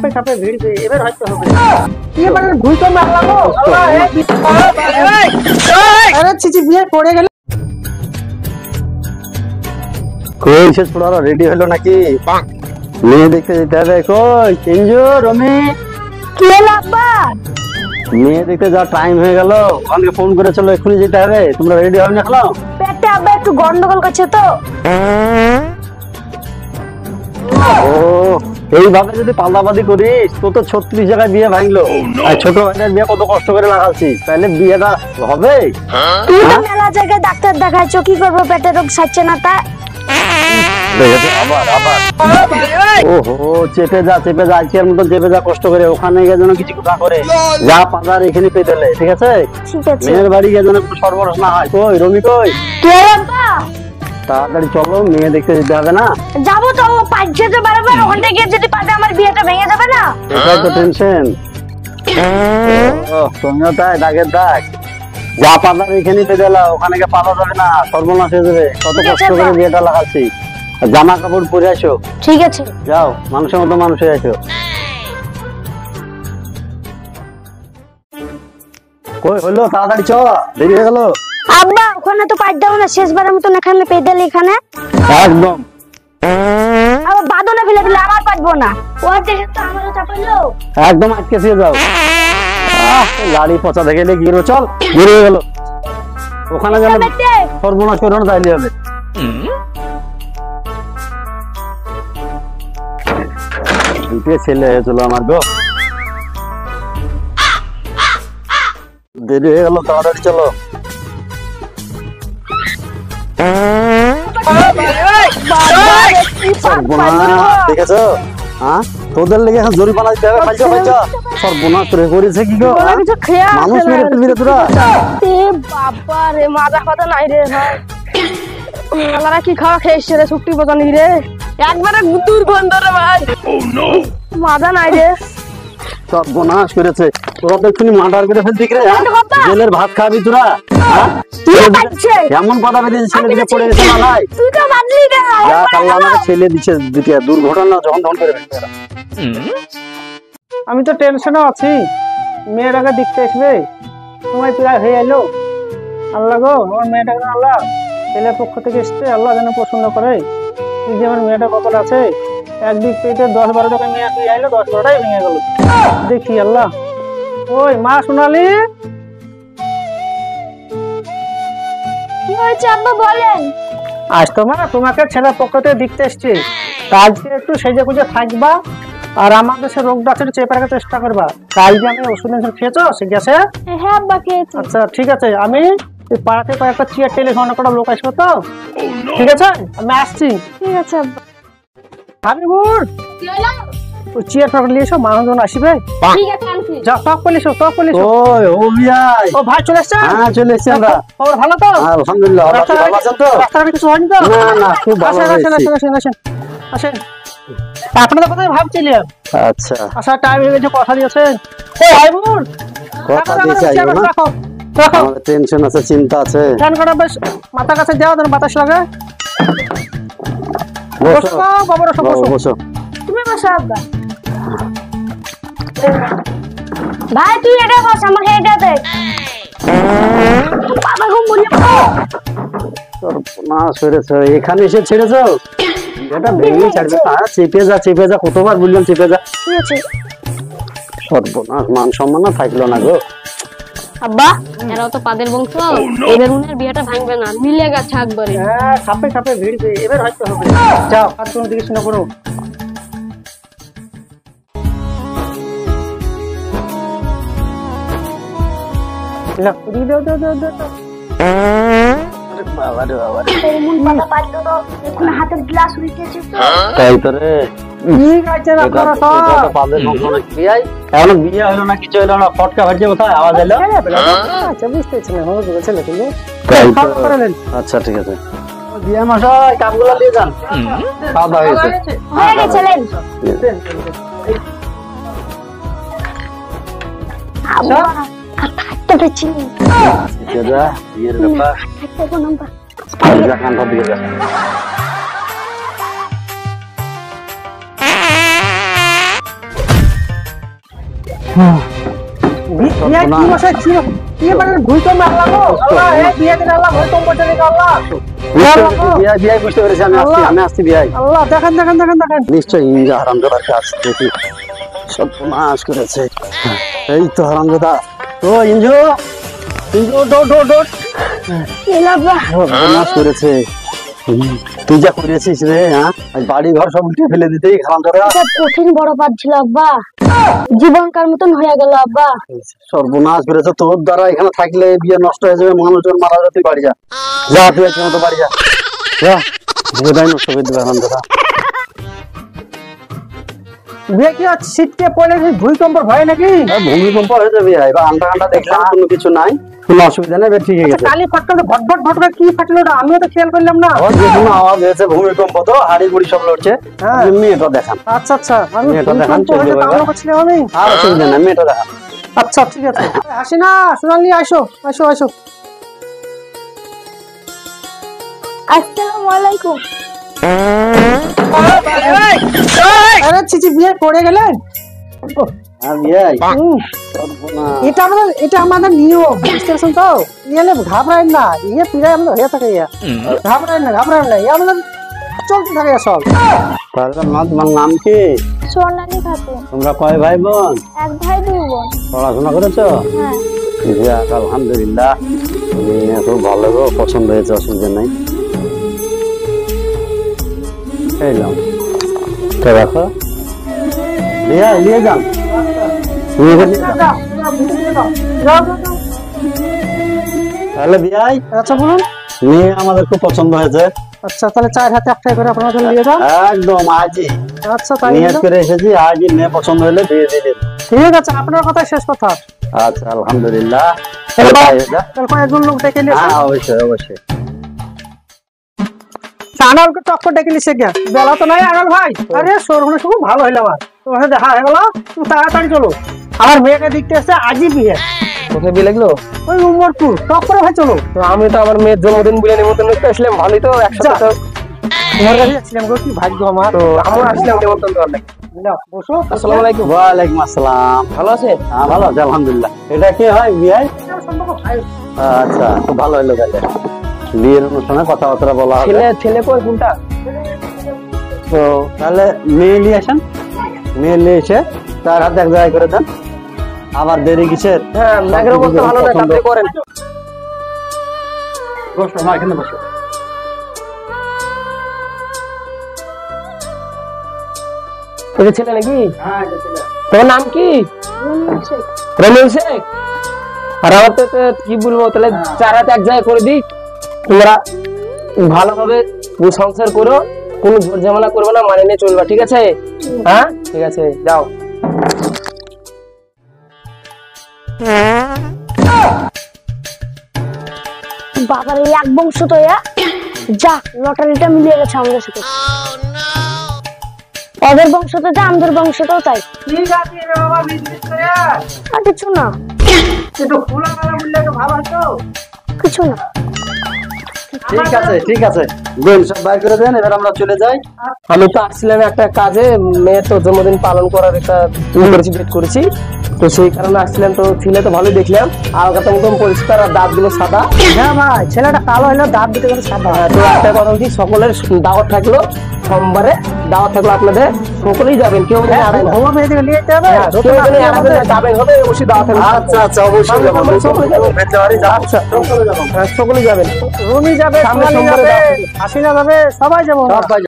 সাপে সাপে ভিড় এবার হয়তো হবে কি মানে ভুই তো মারলাম গো আরে চিচি বিয়ে পড়ে গেল কই শেষ পড়ারা রেডি হলো নাকি মেয়ে দেখতে যেতে হবে কই চিঞ্জু রমি কি হলো আব্বা মেয়ে দেখতে যা টাইম হয়ে গেল ওখানে ফোন করে চলো এক্ষুনি যেতে হবে তোমরা রেডি হবে না এখনো পেটে আব্বা একটু গন্ডগোল করছে তো ও এইভাবে যদি পাল্লাবাদি করিস তো তো 36 জায়গায় বিয়ে ভাঙলো আর ছোট ভাইয়ের বিয়ে কত কষ্ট করে লাগাচ্ছি তাহলে বিয়েটা হবে তুই তো মেলা জায়গায় ডাক্তার দেখাইছো কি করবো পেটের রোগ সারছে না তা আবার আবার ওহো চেপে যা আজকের মতো চেপে যা কষ্ট করে ওখানে গিয়ে যেন কিছু না করে যা পাজার এখানে পেতে দিলে ঠিক আছে ঠিক আছে মেয়ের বাড়ি গিয়ে যেন একটু সর্বনাশ না হয় কই রমি কই কে আব্বা তাড়াতাড়ি চলো মেয়ে দেখতে যেতে হবে না যাবো তো পাঁচছে তো বারবার ওখানে গিয়ে যদি পাবে আমার বিয়েটা ভেঙে যাবে না এটাই তো টেনশন তুমিও তাই দাগের দাগ যা পাতার এখানে পেতে দিলা ওখানে গিয়ে পাতা যাবে না সর্বনাশ হয়ে যাবে কত কষ্ট করে বিয়েটা লাগাচ্ছি জামা কাপড় পরে আসো ঠিক আছে যাও মানুষের মতো মানুষ হয়ে আসো কই হলো তাড়াতাড়ি চ দেরি হয়ে গেল আব্বা ওখানে তো পাইতে হবে না শেষবারের মতন এখানে পেদাল এখানে একদম আবার বাদনা ফেলে দিলে আমার পারবো না ও দেখে তো আমারও চাপাইলো একদম আটকে দিয়ে যাও গাড়ি পচা দেখে গিয়ে চল দেরি হয়ে গেল ওখানে যেন সর্বনাশ করে না তাইলে হবে দুটো ছেলে হয়েছিল আমার গো দেরি হয়ে গেল তাড়াতাড়ি চলো দেখেছো হ্যাঁ তোদের লেগে এখন জরিমানা দিতে হবে সর্বনাশ করে করেছে কি গো মানুষ মেরে ফেলবি রে তোরা বাবা রে মাজা কথা নাই রে ভাই আলারা কি খাওয়া খেয়েছে রে ছুটি বোঝানি রে একবারে গুতুর গন্ধ রে ভাই মাজা নাই রে সর্বনাশ করেছে তোরা তো এক্ষুনি মার্ডার করে ফেলতি রে জেলের ভাত খাবি তোরা এমন কথা বেরিয়েছে ছেলে দিকে পড়ে গেছে মালাই তুই তো বাদলি রে যা কাল্লা আমাকে ছেলে দিচ্ছে দুটিয়া দুর্ঘটনা যখন তখন করে ফেলছে আমি তো টেনশনে আছি মেয়ের আগে দেখতে আসবে সময় প্রায় হয়ে এলো আল্লাহ গো আমার মেয়েটাকে আল্লাহ ছেলের পক্ষ থেকে এসছে আল্লাহ যেন পছন্দ করে তুই যে আমার মেয়েটা কপাল আছে একদিক পেটে 10-12 টাকা মেয়ে তুই আইলো 10-12টাই ভেঙে গেল দেখি আল্লাহ ওই মা সোনালি কি হয়েছে আব্বা বলেন আজ তো মা তোমাকে ছেলের পক্ষ থেকে দেখতে এসছি আজকে একটু সেজে গুজে থাকবা আর আমাদের সে রোগটা একটু চেপে রাখার চেষ্টা করবা কাল যে আমি ওষুধ খেয়েছো সে গেছে হ্যাঁ আব্বা খেয়েছি আচ্ছা ঠিক আছে আমি পাড়াতে কয়েকটা চেয়ার টেলিফোন করে লোক আসবো তো ঠিক আছে আমি আসছি ঠিক আছে আব্বা হাবিবুর কি হলো ওই চেয়ার ফাঁকা নিয়ে এসো মানুষজন আসবে ঠিক আছে আনছি যা টক পুলিশ ওই ও ভাই ও ভাই চলে এসছে হ্যাঁ চলে এসেছি আমরা ওর ভালো তো আলহামদুলিল্লাহ ভালো আছেন তো রাস্তাঘাটে কিছু হয়নি তো না না খুব ভালো আসেন আছি আসেন আসেন আসেন আপনাদের কথাই ভাবছিলাম আচ্ছা আসার টাইম হয়ে গেছে কথা দিয়েছেন ও হাবিবুর কথা দিয়েছি আইবো না রাখো আমাদের টেনশন আছে চিন্তা আছে ফ্যান করা বেশ মাথা কাছে যাও যেন বাতাস লাগে বসো বাবা বসো বসো তুমি বসো আব্বা ভাই তুই এটা বস আমাকে এটা দে বাবা ঘুম বলি না সরেছে এখানে এসে ছেড়েছো এটা ভেঙে ছাড়বে না চেপে যা কতবার বললাম চেপে যা ঠিক আছে সর্বনাশ মান সম্মান না থাকলো না গো আব্বা এরাও তো পাদের বংশ এদের উনার বিয়েটা ভাঙবে না মিলে গেছে একবারে হ্যাঁ সাপে সাপে ভিড় এবার হয়তো হবে যাও আর তুমি দিকে শুনে করো না দাও বাবারে মন পাতা পাইতো তো এখন হাতের গ্লাস উল্টেছে তো তাই তো রে ঠিক আছে আপনারা তো পাদের বংশ কি আই এখন বিয়ে হলো না কিছু হলো না ফটকা ফাটছে কোথায় আওয়াজ এলো আচ্ছা বুঝতেছি না হলো তো ছেলে তুমি তাই তো। খাওয়া করে নেন আচ্ছা ঠিক আছে বিয়ে মশাই কাপগুলো দিয়ে যান খাওয়া দাওয়া হয়েছে হয়ে গেছে লেন আব্বা কাটতে চিনি যা বিয়ের ব্যাপার কাটতে নাম্বার যা কান্তা দিয়ে যা বিয়ে কি বসে ছিল কি মানে ভূমিকম্প আল্লাহ গো আল্লাহ এই বিয়ে দিন আল্লাহ ভূমিকম্প চলে গেল আল্লাহ বিয়ে বুঝতে পেরেছি, আমি আসছি বিয়ে। আল্লাহ দেখেন দেখেন দেখেন দেখেন নিশ্চয়ই ইঞ্জা হারামজাদার কাজ দেখি সর্বনাশ করেছে। এই তো হারামজাদা, তো ইঞ্জু ইঞ্জু ডোট ডোট ডোট সর্বনাশ করেছে। তুই যা করেছিস রে, হ্যাঁ বাড়ি ঘর সব উঠে ফেলে দিতেই হারামজাদা। কঠিন বড় পাপ ছিল আব্বা, জীবনকার মতন হয়ে গেল আব্বা। সর্বনাশ করেছে, তোর দ্বারা এখানে থাকলে বিয়ে নষ্ট হয়ে যাবে, মানুষজন মারা যাবে। তুই বাড়ি যা, যা তুই একজন মতো বাড়ি যা, যা বিয়েটাই নষ্ট করে দেবে হারামজাদা। বিয়ে কি আর শীতকে পড়ে ভূমিকম্প ভয় নাকি? ভূমিকম্প হয়ে যাবে, এবার আন্ডা আন্ডা দেখলাম কোনো কিছু নাই, কোনো অসুবিধা নেই, ঠিক হয়ে গেছে। কালি ফটকা ভটভট ভটকা কি ফাটলো ওটা আমিও তো খেয়াল করলাম না। আওয়াজ যে কোনো আওয়াজ হয়েছে, ভূমিকম্প তো হাড়ি গুড়ি সব লড়ছে। হ্যাঁ। মেয়েটা দেখান, আচ্ছা আচ্ছা আমি এটা দেখান, ভূমিকম্প হয়েছে চলবে তা এবার। মনে করছিলাম আমি। আর অসুবিধা নেই, মেয়েটা দেখান। আচ্ছা ঠিক আছে আসি না সোনালি, আসো আসো আসো। আসসালামু আলাইকুম। আরে চিচি বিয়ে করে গেলেন? হ্যাঁ বিয়াই, হুম, এটা আমাদের নিয়ম, বুঝতে পারছেন তো? ইয়ে ঘাবড়ায় না, ইয়ে পিড়ায় আমাদের হয়ে থাকে, ইয়া ঘাবড়ায় না ইয়ে আমাদের চলতে থাকে সব। তাহলে তোমার নাম কি? সোনালি খাতুন। তোমরা কয় ভাই বোন? এক ভাই দুই বোন। পড়াশোনা করেছো? হ্যাঁ। যাক আলহামদুলিল্লাহ, মেয়ে খুব ভালো গো, পছন্দ হয়েছে, অসুবিধা নাই। এলাম তো রাখো, নিয়ে যান, নিয়ে যান। তাহলে বিয়াই, আচ্ছা বলুন। মেয়ে আমাদের খুব পছন্দ হয়েছে। আচ্ছা তাহলে 4 হাতে একটাই করে আপনার জন্য দিয়ে দাও। একদম আজই আচ্ছা তাই নিয়ত করে এসেছি, আজই মেয়ে পছন্দ হলে বিয়ে দিয়ে দেব। ঠিক আছে, আপনার কথাই শেষ কথা। আচ্ছা আলহামদুলিল্লাহ। তাহলে কয়েকজন লোক ডেকে নিয়ে হ্যাঁ অবশ্যই অবশ্যই। আনালকে টক্কর ডেকে নিচ্ছে গিয়া, বেলা তো নাই আনাল ভাই। আরে সর হলে খুব ভালো হইলো আমার, তোমার সাথে দেখা হয়ে গেল, তুমি তাড়াতাড়ি চলো, আমার মেয়েকে দেখতে এসে আজই বিয়ে। কোথায় বিয়ে লাগলো? ওই উমরপুর, টক্করে ভাই চলো। তো আমি তো আমার মেয়ের জন্মদিন বলে নিমন্ত্রণ করতে আসলাম, ভালোই তো একসাথে তো। তোমার কাছে যাচ্ছিলাম গো, কি ভাগ্য আমার। তো আমরা আসলাম নিমন্ত্রণ দেওয়ার লাগে। নাও, বসো। আসসালামু আলাইকুম। ওয়ালাইকুম আসসালাম। ভালো আছেন? হ্যাঁ ভালো আছে আলহামদুলিল্লাহ। এটা কি হয় বিয়াই? আচ্ছা খুব ভালো হলো, তাহলে বিয়ের অনুষ্ঠানে কথাবার্তা বলা হবে। ছেলে কই কোনটা? তো তাহলে মেয়ে নিয়ে আসেন, মেয়ে নিয়ে এসে 4 হাতে এক জায়গায় করে দেন। আবার দেরি কিসের? হ্যাঁ মেঘের অবস্থা ভালো না, তাড়াতাড়ি করেন। বসো না, এখানে বসো। এটা ছেলে নাকি? হ্যাঁ এটা ছেলে। তোর নাম কি? রমিল শেখ। আর আমার তো কি বলবো, তাহলে 4 হাতে এক জায়গায় করে দিই, তোমরা ভালোভাবে সংসার করো, কোনো ঝোর ঝামেলা করবে না, মানে নিয়ে চলবা, ঠিক আছে? হ্যাঁ ঠিক আছে, যাও। বাবার এই এক বংশ তো যা লটারিটা মিলিয়ে গেছে আমাদের সাথে। ওদের বংশতে যা, আমাদের বংশতেও তাই। ঠিক আছে রে বাবা, বিজনেস করে আর কিছু না, একটু খোলা মেলা বললে তো ভালো হতো। কিছু না। ঠিক আছে ঠিক আছে, দেন সব বাইর করে দেন, এবার আমরা চলে যাই। আমি তো আসছিলাম একটা কাজে, মেয়ের তো জন্মদিন পালন করার একটা ডেট করেছি, তো সেই কারণে আসছিলাম। তো ছেলে তো ভালোই দেখলাম, আলকাতা মতন পরিষ্কার, আর দাঁত গুলো সাদা। হ্যাঁ ভাই, ছেলেটা কালো হইলো, দাঁত দুটো করে সাদা। তো একটা কথা বলছি, সকলের দাওয়াত থাকলো, সোমবারে দাওয়াত থাকলো, আপনাদের সকলেই যাবেন, কেউ যেন আড়াই না। ভগবান এদিকে নিয়ে যেতে হবে। হ্যাঁ, কেউ যেন আড়াই না, যাবেন হবে, অবশ্যই দাওয়াত থাকবে। আচ্ছা আচ্ছা অবশ্যই যাবো, সকলেই যাবেন। আচ্ছা সকলে যাবো। হ্যাঁ, সকলেই যাবেন। রুমি যাবে, সামনে সোনালি সোমবারে যাবে, দাওয়াত হবে। হাসিনা যাবে, সবাই যাবো আমরা। সবাই